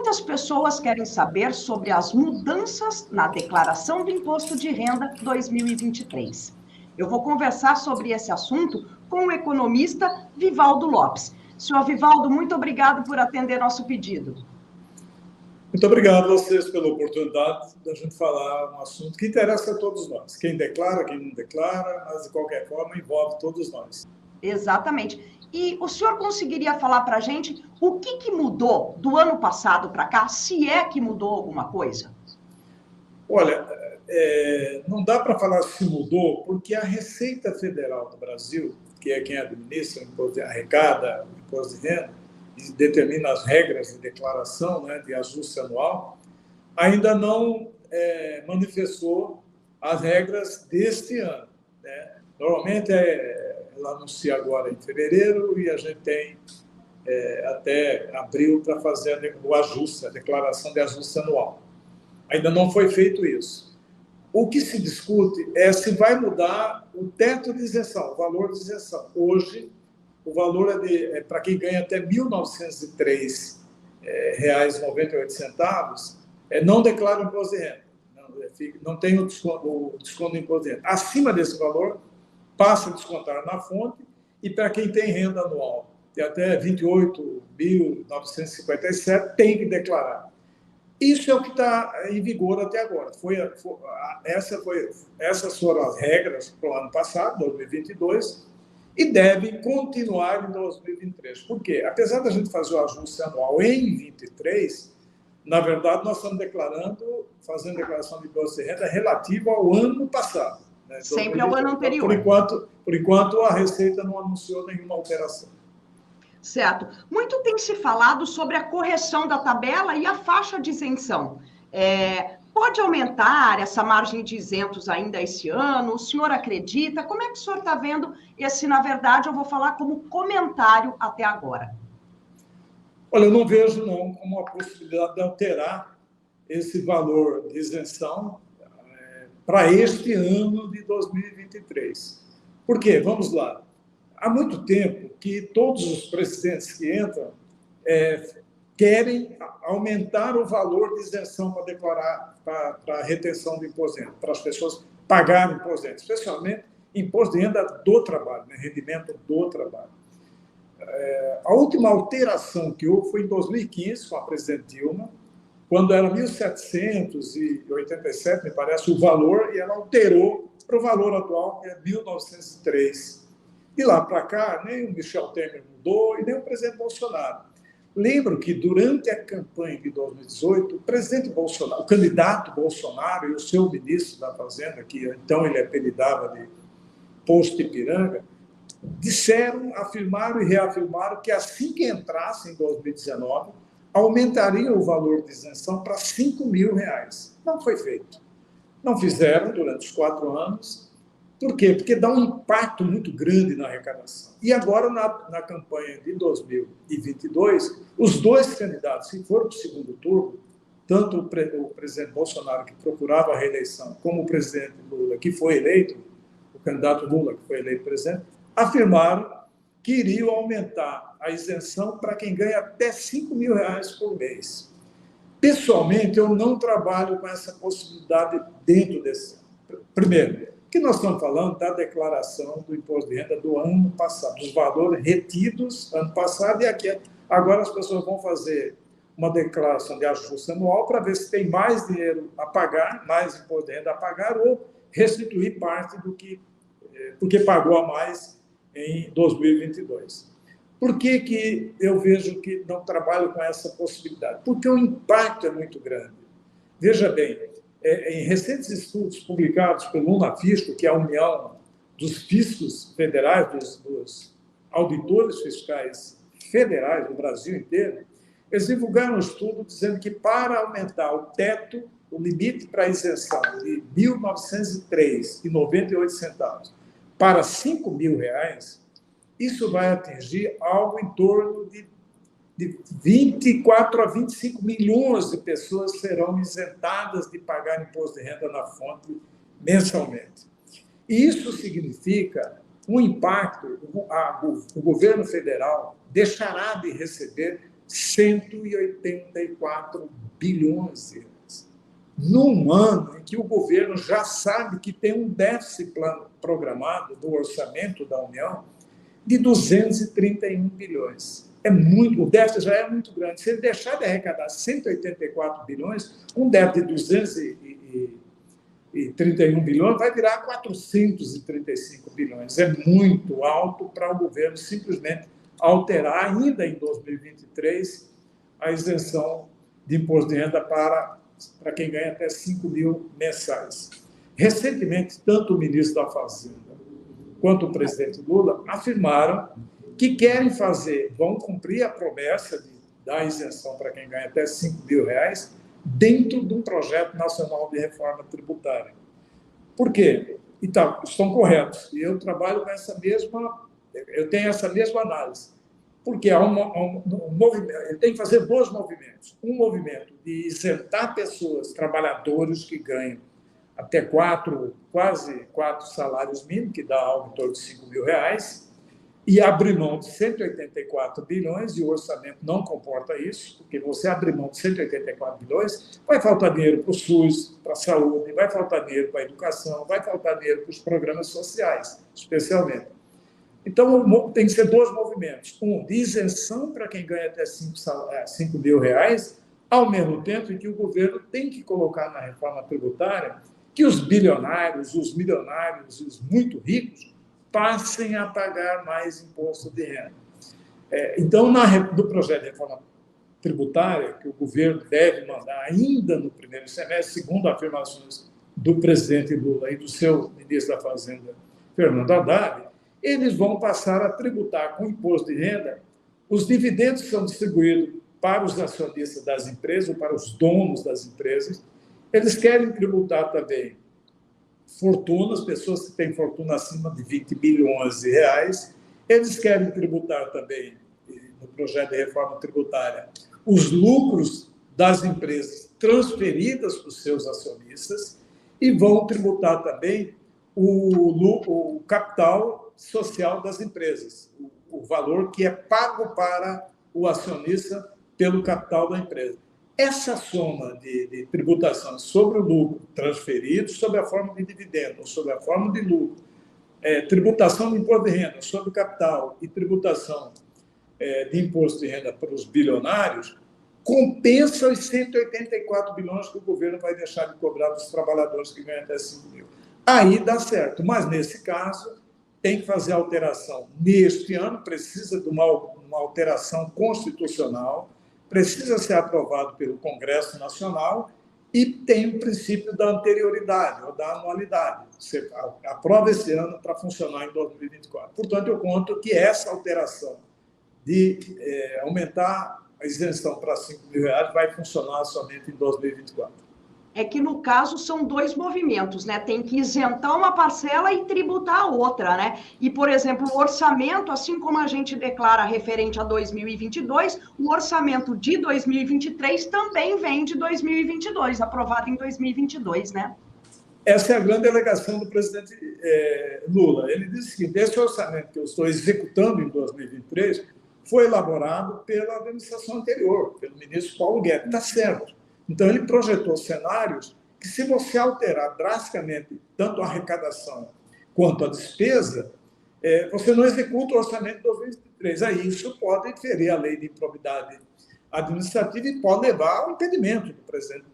Muitas pessoas querem saber sobre as mudanças na declaração do Imposto de Renda 2023. Eu vou conversar sobre esse assunto com o economista Vivaldo Lopes. Senhor Vivaldo, muito obrigado por atender nosso pedido. Muito obrigado a vocês pela oportunidade de a gente falar um assunto que interessa a todos nós. Quem declara, quem não declara, mas de qualquer forma envolve todos nós. Exatamente. E o senhor conseguiria falar para a gente o que mudou do ano passado para cá, se é que mudou alguma coisa? Olha, não dá para falar se mudou, porque a Receita Federal do Brasil, que é quem administra o imposto de arrecada, o imposto de renda, e determina as regras de declaração, né, de ajuste anual, ainda não manifestou as regras deste ano, né? Normalmente ela anuncia agora em fevereiro e a gente tem até abril para fazer o ajuste, a declaração de ajuste anual. Ainda não foi feito isso. O que se discute é se vai mudar o teto de isenção, o valor de isenção. Hoje, o valor para quem ganha até R$ 1.903,98, não declara o imposto de renda. Não tem o desconto do imposto de renda. Acima desse valor, passa a descontar na fonte, e para quem tem renda anual de até 28.957, tem que declarar. Isso é o que está em vigor até agora. Essas foram as regras para o ano passado, 2022, e deve continuar em 2023. Por quê? Apesar da gente fazer o ajuste anual em 23, na verdade, nós estamos fazendo declaração de imposto de renda relativa ao ano passado. Né? Sempre ao ano anterior. Por enquanto, a Receita não anunciou nenhuma alteração. Certo. Muito tem se falado sobre a correção da tabela e a faixa de isenção. Pode aumentar essa margem de isentos ainda esse ano? O senhor acredita? Como é que o senhor está vendo esse, na verdade, eu vou falar como comentário até agora? Olha, eu não vejo, não, como a possibilidade de alterar esse valor de isenção para este ano de 2023. Por quê? Vamos lá. Há muito tempo que todos os presidentes que entram querem aumentar o valor de isenção para declarar, para a retenção do imposto de renda, para as pessoas pagarem imposto de renda, especialmente imposto de renda do trabalho, né? Rendimento do trabalho. A última alteração que houve foi em 2015, com a presidente Dilma, quando era 1.787, me parece, o valor, e ela alterou para o valor atual, que é 1.903. De lá para cá, nem o Michel Temer mudou e nem o presidente Bolsonaro. Lembro que, durante a campanha de 2018, o presidente Bolsonaro, o candidato Bolsonaro e o seu ministro da Fazenda, que então ele apelidava de Posto Ipiranga, afirmaram e reafirmaram que, assim que entrasse em 2019, aumentariam o valor de isenção para R$ 5.000. Não foi feito. Não fizeram durante os 4 anos. Por quê? Porque dá um impacto muito grande na arrecadação. E agora, na campanha de 2022, os dois candidatos, se foram para o segundo turno, tanto o presidente Bolsonaro, que procurava a reeleição, como o presidente Lula, que foi eleito, o candidato Lula, que foi eleito presidente, afirmaram que iriam aumentar a isenção para quem ganha até R$ 5.000 por mês. Pessoalmente, eu não trabalho com essa possibilidade dentro desse. Primeiro, que nós estamos falando da declaração do imposto de renda do ano passado, dos valores retidos ano passado, e aqui agora as pessoas vão fazer uma declaração de ajuste anual para ver se tem mais dinheiro a pagar, mais imposto de renda a pagar, ou restituir parte do que porque pagou a mais em 2022. Por que eu vejo que não trabalho com essa possibilidade? Porque o impacto é muito grande. Veja bem, em recentes estudos publicados pelo Unafisco, que é a União dos Fiscos Federais, dos auditores fiscais federais do Brasil inteiro, eles divulgaram um estudo dizendo que, para aumentar o teto, o limite para isenção de R$ 1.903,98 para R$ 5.000, isso vai atingir algo em torno de 24 a 25 milhões de pessoas serão isentadas de pagar imposto de renda na fonte mensalmente. E isso significa um impacto, o governo federal deixará de receber 184 bilhões de reais. Num ano em que o governo já sabe que tem um déficit programado do orçamento da União de 231 bilhões. É muito, o déficit já é muito grande. Se ele deixar de arrecadar 184 bilhões, um déficit de 231 bilhões vai virar 435 bilhões. É muito alto para o governo simplesmente alterar, ainda em 2023, a isenção de imposto de renda para quem ganha até 5 mil mensais. Recentemente, tanto o ministro da Fazenda quanto o presidente Lula afirmaram que querem vão cumprir a promessa de dar isenção para quem ganha até 5 mil reais dentro de um projeto nacional de reforma tributária. Por quê? Então, estão corretos. E eu trabalho com eu tenho essa mesma análise. Porque há um movimento, ele tem que fazer dois movimentos. Um movimento de isentar pessoas, trabalhadores que ganham até quase 4 salários mínimos, que dá algo em torno de 5 mil reais, e abrir mão de 184 bilhões, e o orçamento não comporta isso, porque você abrir mão de 184 bilhões, vai faltar dinheiro para o SUS, para a saúde, vai faltar dinheiro para a educação, vai faltar dinheiro para os programas sociais, especialmente. Então, tem que ser dois movimentos. Um, de isenção para quem ganha até 5 mil reais, ao mesmo tempo em que o governo tem que colocar na reforma tributária que os bilionários, os milionários e os muito ricos passem a pagar mais imposto de renda. Então, no projeto de reforma tributária, que o governo deve mandar ainda no primeiro semestre, segundo afirmações do presidente Lula e do seu ministro da Fazenda, Fernando Haddad, eles vão passar a tributar com imposto de renda os dividendos que são distribuídos para os acionistas das empresas ou para os donos das empresas. Eles querem tributar também fortunas, pessoas que têm fortuna acima de 20 bilhões de reais. Eles querem tributar também, no projeto de reforma tributária, os lucros das empresas transferidas para os seus acionistas e vão tributar também o capital social das empresas, o valor que é pago para o acionista pelo capital da empresa. Essa soma de tributação sobre o lucro transferido, sob a forma de dividendo, ou sob a forma de lucro, tributação de imposto de renda sobre o capital e tributação de imposto de renda para os bilionários, compensa os 184 bilhões que o governo vai deixar de cobrar dos trabalhadores que ganham até 5 mil. Aí dá certo, mas nesse caso tem que fazer alteração. Neste ano precisa de uma alteração constitucional, precisa ser aprovado pelo Congresso Nacional e tem o princípio da anterioridade ou da anualidade. Você aprova esse ano para funcionar em 2024. Portanto, eu conto que essa alteração de aumentar a isenção para 5 mil reais vai funcionar somente em 2024. É que, no caso, são dois movimentos, né? Tem que isentar uma parcela e tributar a outra, né? E, por exemplo, o orçamento, assim como a gente declara referente a 2022, o orçamento de 2023 também vem de 2022, aprovado em 2022, né? Essa é a grande alegação do presidente Lula. Ele disse o seguinte: esse orçamento que eu estou executando em 2023 foi elaborado pela administração anterior, pelo ministro Paulo Guedes. Está certo. Então, ele projetou cenários que, se você alterar drasticamente tanto a arrecadação quanto a despesa, você não executa o orçamento de 2023. Aí isso pode ferir a lei de improbidade administrativa e pode levar ao impedimento do presidente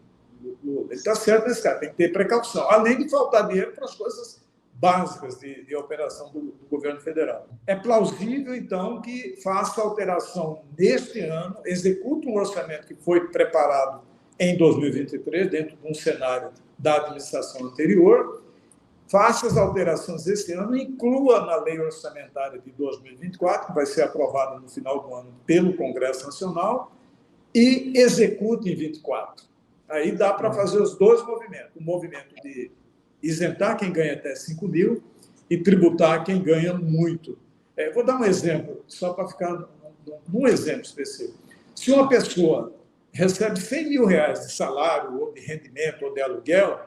Lula. Ele está certo nesse caso, tem que ter precaução, além de faltar dinheiro para as coisas básicas de operação do governo federal. É plausível, então, que faça alteração neste ano, execute um orçamento que foi preparado em 2023, dentro de um cenário da administração anterior, faça as alterações esse ano, inclua na lei orçamentária de 2024, que vai ser aprovada no final do ano pelo Congresso Nacional, e execute em 2024. Aí dá para fazer os dois movimentos. O movimento de isentar quem ganha até 5 mil e tributar quem ganha muito. Vou dar um exemplo, só para ficar num exemplo específico. Se uma pessoa recebe 100 mil reais de salário, ou de rendimento, ou de aluguel,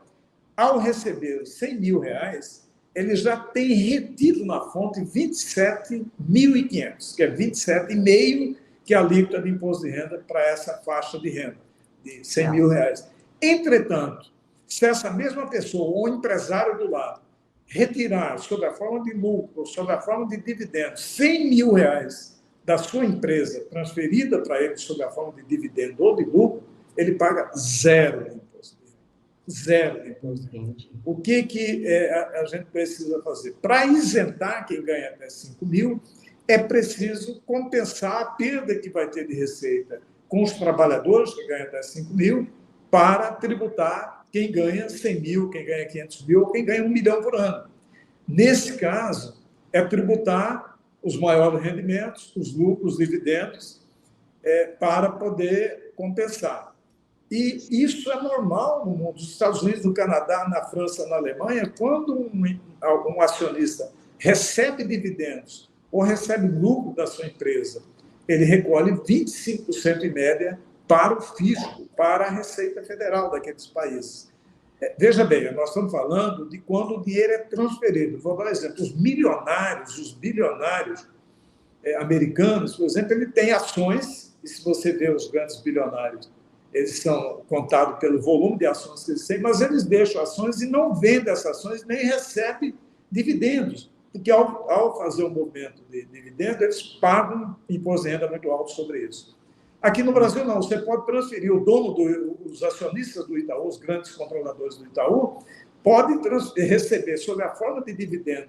ao receber os 100 mil reais, ele já tem retido na fonte 27.500, que é 27,5 que a alíquota de imposto de renda para essa faixa de renda, de R$100 mil. Entretanto, se essa mesma pessoa ou empresário do lado retirar, sob a forma de lucro ou sob a forma de dividendos, R$100 mil da sua empresa transferida para ele sob a forma de dividendo ou de lucro, ele paga zero de imposto de renda. Zero de imposto de renda. O que a gente precisa fazer? Para isentar quem ganha até 5 mil, é preciso compensar a perda que vai ter de receita com os trabalhadores que ganham até 5 mil para tributar quem ganha 100 mil, quem ganha 500 mil, ou quem ganha 1 milhão por ano. Nesse caso, é tributar os maiores rendimentos, os lucros, os dividendos, para poder compensar. E isso é normal no mundo. Nos Estados Unidos, no Canadá, na França, na Alemanha, quando um acionista recebe dividendos ou recebe lucro da sua empresa, ele recolhe 25% em média para o fisco, para a Receita Federal daqueles países. Veja bem, nós estamos falando de quando o dinheiro é transferido. Vou dar um exemplo. Os milionários, os bilionários americanos, por exemplo, ele tem ações, e se você vê os grandes bilionários, eles são contados pelo volume de ações que eles têm, mas eles deixam ações e não vendem essas ações, nem recebem dividendos, porque ao fazer um movimento de dividendo, eles pagam imposto de renda muito alto sobre isso. Aqui no Brasil, não. Você pode transferir, os acionistas do Itaú, os grandes controladores do Itaú, podem receber, sob a forma de dividendo,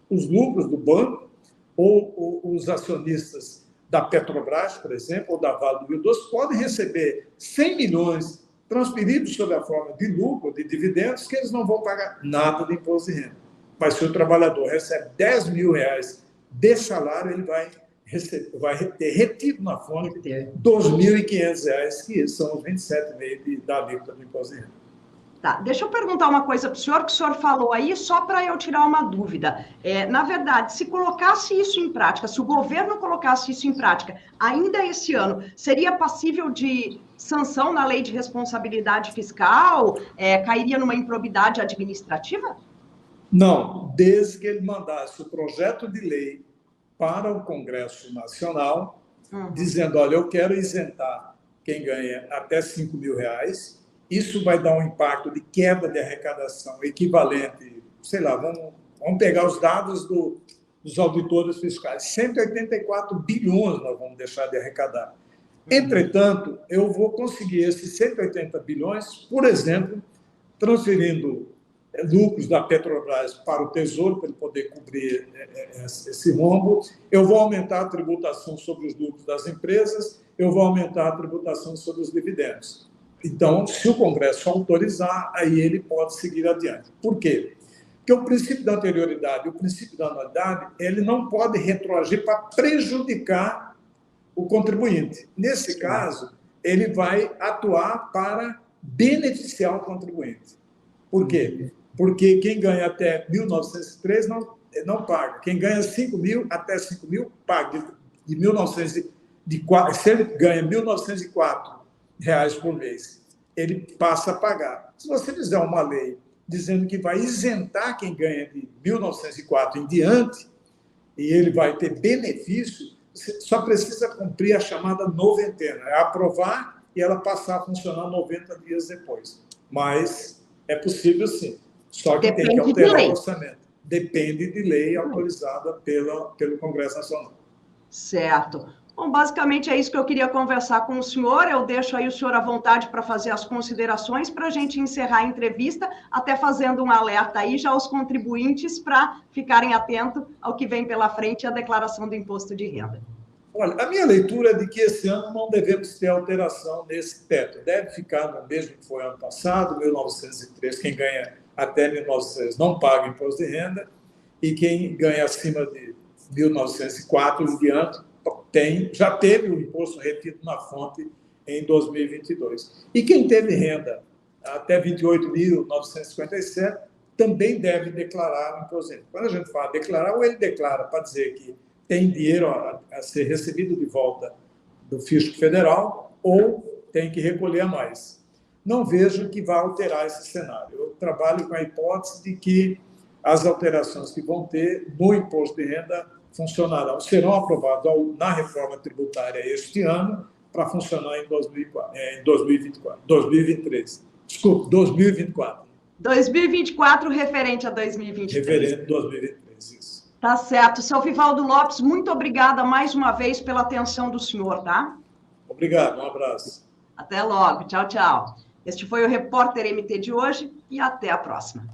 os lucros do banco, ou os acionistas da Petrobras, por exemplo, ou da Vale do Rio Doce, podem receber 100 milhões transferidos sob a forma de lucro, de dividendos, que eles não vão pagar nada de imposto de renda. Mas se o trabalhador recebe R$10 mil de salário, ele vai ter retido na fonte R$ 2.500, que são os 27,5% da alíquota do imposto de renda. Tá, deixa eu perguntar uma coisa para o senhor, que o senhor falou aí, só para eu tirar uma dúvida. Na verdade, se colocasse isso em prática, se o governo colocasse isso em prática, ainda esse ano, seria passível de sanção na lei de responsabilidade fiscal? Cairia numa improbidade administrativa? Não, desde que ele mandasse o projeto de lei para o Congresso Nacional, dizendo, olha, eu quero isentar quem ganha até R$5 mil, isso vai dar um impacto de queda de arrecadação equivalente, sei lá, vamos pegar os dados dos auditores fiscais, 184 bilhões nós vamos deixar de arrecadar. Entretanto, eu vou conseguir esses 180 bilhões, por exemplo, transferindo lucros da Petrobras para o Tesouro, para ele poder cobrir esse rombo, eu vou aumentar a tributação sobre os lucros das empresas, eu vou aumentar a tributação sobre os dividendos. Então, se o Congresso autorizar, aí ele pode seguir adiante. Por quê? Porque o princípio da anterioridade, o princípio da anualidade, ele não pode retroagir para prejudicar o contribuinte. Nesse caso, ele vai atuar para beneficiar o contribuinte. Por quê? Porque quem ganha até 1.903 não paga. Quem ganha 5 mil, até 5 mil, paga. Se ele ganha R$1.904 por mês, ele passa a pagar. Se você fizer uma lei dizendo que vai isentar quem ganha de 1.904 em diante, e ele vai ter benefício, você só precisa cumprir a chamada noventena, é aprovar e ela passar a funcionar 90 dias depois. Mas é possível sim, só que tem que alterar o orçamento. Depende de lei autorizada pelo Congresso Nacional. Certo. Bom, basicamente é isso que eu queria conversar com o senhor. Eu deixo aí o senhor à vontade para fazer as considerações para a gente encerrar a entrevista, até fazendo um alerta aí já aos contribuintes para ficarem atentos ao que vem pela frente, a declaração do imposto de renda. Olha, a minha leitura é de que esse ano não devemos ter alteração nesse teto. Deve ficar no mesmo que foi ano passado, 1.903. Quem ganha até 1.903 não paga imposto de renda, e quem ganha acima de 1.904 em diante já teve o imposto retido na fonte em 2022. E quem teve renda até 28.957 também deve declarar o imposto de renda. Quando a gente fala declarar, ou ele declara para dizer que tem dinheiro a ser recebido de volta do fisco federal, ou tem que recolher a mais. Não vejo que vá alterar esse cenário. Eu trabalho com a hipótese de que as alterações que vão ter no imposto de renda serão aprovados na reforma tributária este ano, para funcionar em 2023. Desculpe, 2024. 2024, referente a 2023. Referente a 2023, isso. Tá certo. Seu Vivaldo Lopes, muito obrigada mais uma vez pela atenção do senhor, tá? Obrigado, um abraço. Até logo. Tchau, tchau. Este foi o Repórter MT de hoje e até a próxima.